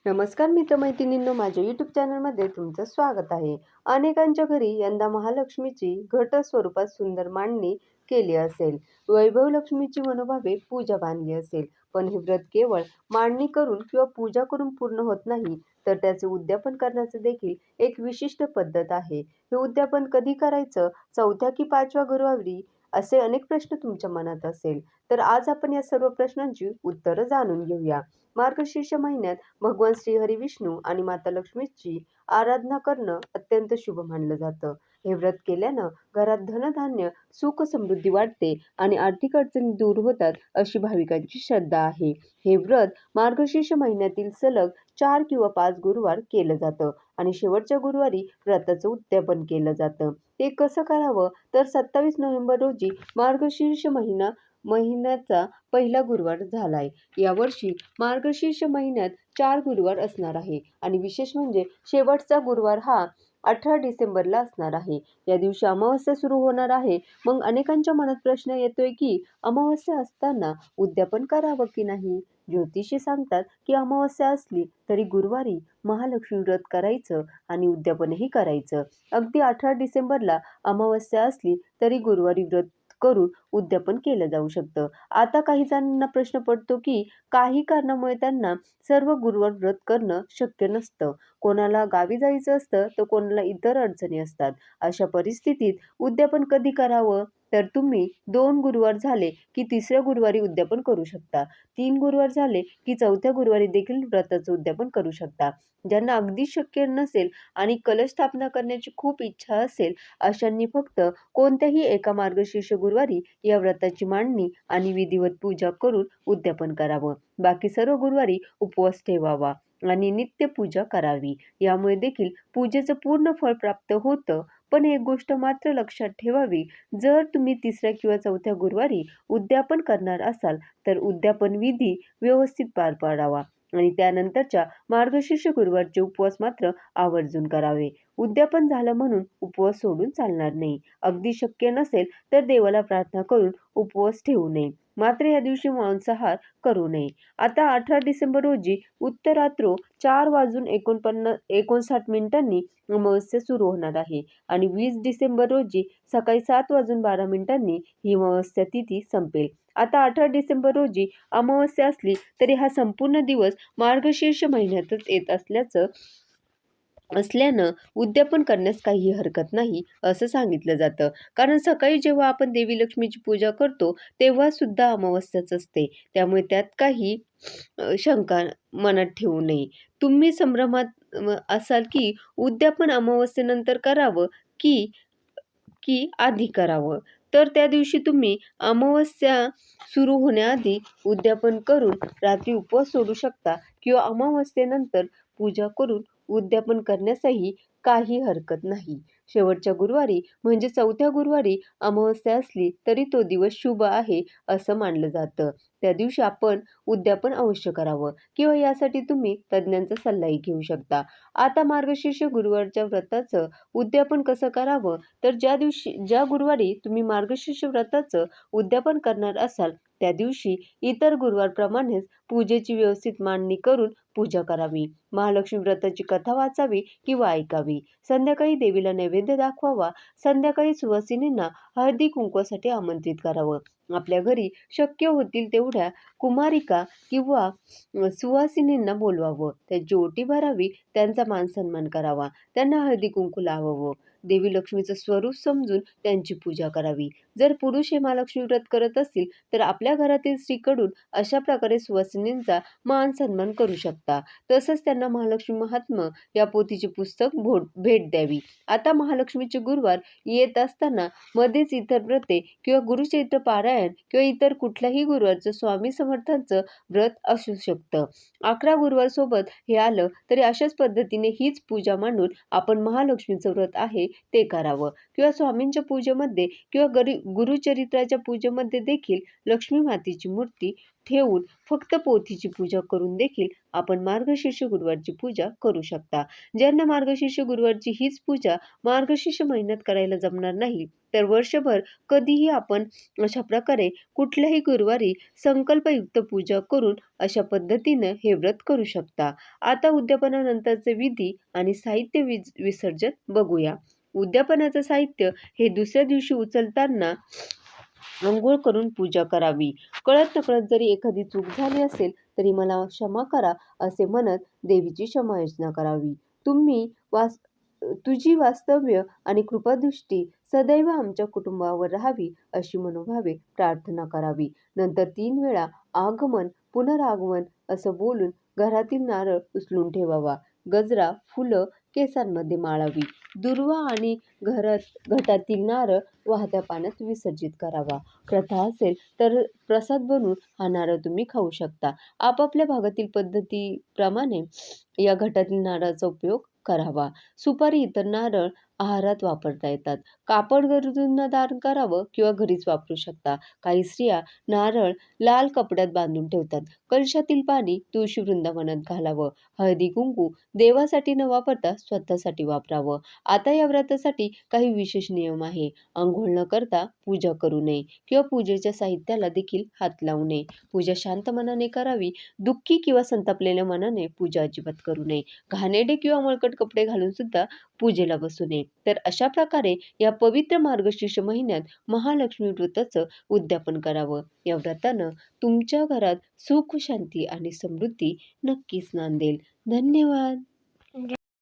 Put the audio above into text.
नमस्कार मित्रमैत्रिणींनो, माझ्या यूट्यूब चॅनलमध्ये तुमचं स्वागत आहे. अनेकांच्या घरी यंदा महालक्ष्मीची घट स्वरूपात सुंदर मांडणी केली असेल. वैभव लक्ष्मीची मनोभावे पूजा बांधली असेल. पण हे व्रत केवळ मांडणी करून किंवा पूजा करून पूर्ण होत नाही, तर त्याचे उद्यापन करण्याचे देखील एक विशिष्ट पद्धत आहे. हे उद्यापन कधी करायचं, चौथ्या की पाचव्या गुरुवारी, असे अनेक प्रश्न तुमच्या मनात असेल. तर आज आपण या सर्व प्रश्नांची उत्तरं जाणून घेऊया. मार्गशीर्ष महिन्यात भगवान श्रीहरी विष्णू आणि माता लक्ष्मीची आराधना करणं अत्यंत शुभ मानलं जातं. हे व्रत केल्यानं घरात धनधान्य, सुख समृद्धी वाढते आणि आर्थिक अडचणी दूर होतात, अशी भाविकांची श्रद्धा आहे. हे व्रत मार्गशीर्ष महिन्यातील सलग 4 किंवा 5 गुरुवार केलं जातं आणि शेवटच्या गुरुवारी व्रताचं उद्यापन केलं जातं. ते कसं करावं, तर 27 नोव्हेंबर रोजी मार्गशीर्ष महिन्याचा पहिला गुरुवार झालाय. यावर्षी मार्गशीर्ष महिन्यात 4 गुरुवार असणार आहे आणि विशेष म्हणजे शेवटचा गुरुवार हा 18 डिसेंबरला असणार आहे. या दिवशी अमावस्या सुरू होणार आहे. मग अनेकांच्या मनात प्रश्न येतोय की अमावस्या असताना उद्यापन करावं की नाही? ज्योतिषी सांगतात की अमावस्या असली तरी गुरुवारी महालक्ष्मी व्रत करायचं आणि उद्यापनही करायचं. अगदी 18 डिसेंबरला अमावस्या असली तरी गुरुवारी व्रत करून उद्यापन केलं जाऊ शकतं. आता काही जणांना प्रश्न पडतो की काही कारणामुळे त्यांना सर्व गुरुवार व्रत करणं शक्य नसतं. कोणाला गावी जायचं असतं, तर कोणाला इतर अडचणी असतात. अशा परिस्थितीत उद्यापन कधी करावं? तर तुम्ही 2 गुरुवार झाले की तिसऱ्या गुरुवारी उद्यापन करू शकता. 3 गुरुवार झाले की चौथ्या गुरुवारी देखील व्रताचं उद्यापन करू शकता. ज्यांना अगदीच शक्य नसेल आणि कलश स्थापना करण्याची खूप इच्छा असेल, अशांनी फक्त कोणत्याही एका मार्गशीर्ष गुरुवारी या व्रताची मांडणी आणि विधिवत पूजा करून उद्यापन करावं. बाकी सर्व गुरुवारी उपवास ठेवावा आणि नित्य पूजा करावी. यामुळे देखील पूजेचं पूर्ण फळ प्राप्त होतं. पण एक गोष्ट मात्र लक्षात ठेवावी, जर तुम्ही तिसऱ्या किंवा चौथ्या गुरुवारी उद्यापन करणार असाल, तर उद्यापन विधी व्यवस्थित पार पाडावा आणि त्यानंतरच्या मार्गशीर्ष गुरुवारचे उपवास मात्र आवर्जून करावे. उद्यापन झालं म्हणून उपवास सोडून चालणार नाही. अगदी शक्य नसेल तर देवाला प्रार्थना करून उपवास ठेवू नये. मात्र या दिवशी मांसाहार करू नये. आता 18 डिसेंबर रोजी उत्तरात्र 4:59 अमावस्या सुरू होणार आहे आणि 20 डिसेंबर रोजी सकाळी 7:12 ही अमावस्या तिथी संपेल. आता 18 डिसेंबर रोजी अमावस्या असली तरी हा संपूर्ण दिवस मार्गशीर्ष महिन्यातच येत असल्यानं उद्यापन करण्यास काही हरकत नाही, असं सांगितलं जातं. कारण सकाळी जेव्हा आपण देवी लक्ष्मीची पूजा करतो तेव्हा सुद्धा अमावस्याच असते. त्यामुळे त्यात काही शंका मनात ठेवू नये. तुम्ही संभ्रमात असाल की उद्यापन अमावस्येनंतर करावं की की आधी करावं. तर त्या दिवशी तुम्ही अमावस्या सुरू होण्याआधी उद्यापन करून रात्री उपवास सोडू शकता किंवा अमावस्येनंतर पूजा करून उद्यापन करण्यासही काही हरकत नाही. शेवटच्या गुरुवारी म्हणजे चौथ्या गुरुवारी अमावस्या असली तरी तो दिवस शुभ आहे, असं मानलं जातं. त्या दिवशी आपण उद्यापन अवश्य करावं किंवा यासाठी तुम्ही तज्ज्ञांचा सल्लाही घेऊ शकता. आता मार्गशीर्ष गुरुवारच्या व्रताचं उद्यापन कसं करावं? तर ज्या गुरुवारी तुम्ही मार्गशीर्ष व्रताचं उद्यापन करणार असाल, त्या दिवशी इतर गुरुवारप्रमाणेच पूजेची व्यवस्थित मांडणी करून पूजा करावी. महालक्ष्मी व्रताची कथा वाचावी किंवा ऐकावी. संध्याकाळी देवीला नैवेद्य दाखवावा. संध्याकाळी सुवासिनींना हळदी कुंकवासाठी आमंत्रित करावं. आपल्या घरी शक्य होतील तेवढ्या कुमारिका किंवा सुवासिनींना बोलवावं. त्यांची ओटी भरावी, त्यांचा मानसन्मान करावा, त्यांना हळदी कुंकू लावावं. देवी लक्ष्मीचं स्वरूप समजून त्यांची पूजा करावी. जर पुरुष हे महालक्ष्मी व्रत करत असतील तर आपल्या घरातील स्त्रीकडून अशा प्रकारे सुवासिनींचा मान सन्मान करू शकता. तसंच त्यांना महालक्ष्मी महात्म्य या पोथीचे पुस्तक भेट द्यावी. आता महालक्ष्मीचे गुरुवार येत असताना मध्येच इतर व्रते किंवा गुरुचरित्र पारायण किंवा इतर कुठल्याही गुरुवारचं स्वामी समर्थांचं व्रत असू शकतं. 11 गुरुवार सोबत हे आलं तरी अशाच पद्धतीने हीच पूजा मांडून आपण महालक्ष्मीचं व्रत आहे ते करावं किंवा स्वामींच्या पूजेमध्ये किंवा गुरुचरित्राच्या पूजेमध्ये देखील लक्ष्मी मातेची मूर्ती ठेवून फक्त पोथीची पूजा करून देखील आपण मार्गशीर्ष गुरुवारची पूजा करू शकता. ज्यांना मार्गशीर्ष गुरुवारची हीच पूजा मार्गशीर्ष महिन्यात करायला जमणार नाही, तर वर्षभर कधीही आपण अशा प्रकारे कुठल्याही गुरुवारी संकल्पयुक्त पूजा करून अशा पद्धतीनं हे व्रत करू शकता. आता उद्यापनानंतरचे विधी आणि साहित्य विसर्जन बघूया. उद्यापनाचं साहित्य हे दुसऱ्या दिवशी उचलताना अंघोळ करून पूजा करावी. कळत-नकळत जरी एखादी चूक झाली असेल तरी मला क्षमा करा असे म्हणत देवीची क्षमायाचना करावी. तुझी वास्तव्य आणि कृपादृष्टी सदैव आमच्या कुटुंबावर राहावी अशी मनोभावे प्रार्थना करावी. नंतर 3 वेळा आगमन, पुनरागमन असं बोलून घरातील नारळ उचलून ठेवावा. गजरा, फुलं केसांमध्ये माळावी. दुर्वा आणि घटातील नारळ वाहत्या पाण्यात विसर्जित करावा. प्रथा असेल तर प्रसाद बनवून हा नारळ तुम्ही खाऊ शकता. आपापल्या भागातील पद्धतीप्रमाणे या घटातील नारळाचा उपयोग करावा. सुपारी इतर नारळ आहारात वापरता येतात. कापड गरजूंना दान करावं किंवा घरीच वापरू शकता. काही स्त्रिया नारळ लाल कपड्यात बांधून ठेवतात. कलशातील पाणी तुळशी वृंदावनात घालावं. हळदी कुंकू देवासाठी न वापरता स्वतःसाठी वापरावं. आता या व्रतासाठी काही विशेष नियम आहे. अंघोळ न करता पूजा करू नये किंवा पूजेच्या साहित्याला देखील हात लावू नये. पूजा शांत मनाने करावी. दुःखी किंवा संतापलेल्या मनाने पूजा अजिबात करू नये. घाणेरडे किंवा मळकट कपडे घालून सुद्धा पूजेला बसू नये. तर अशा प्रकारे या पवित्र मार्गशीर्ष महिन्यात महालक्ष्मी व्रताचं उद्यापन करावं. या व्रतानं तुमच्या घरात सुख, शांती आणि समृद्धी नक्कीच नांदेल. धन्यवाद.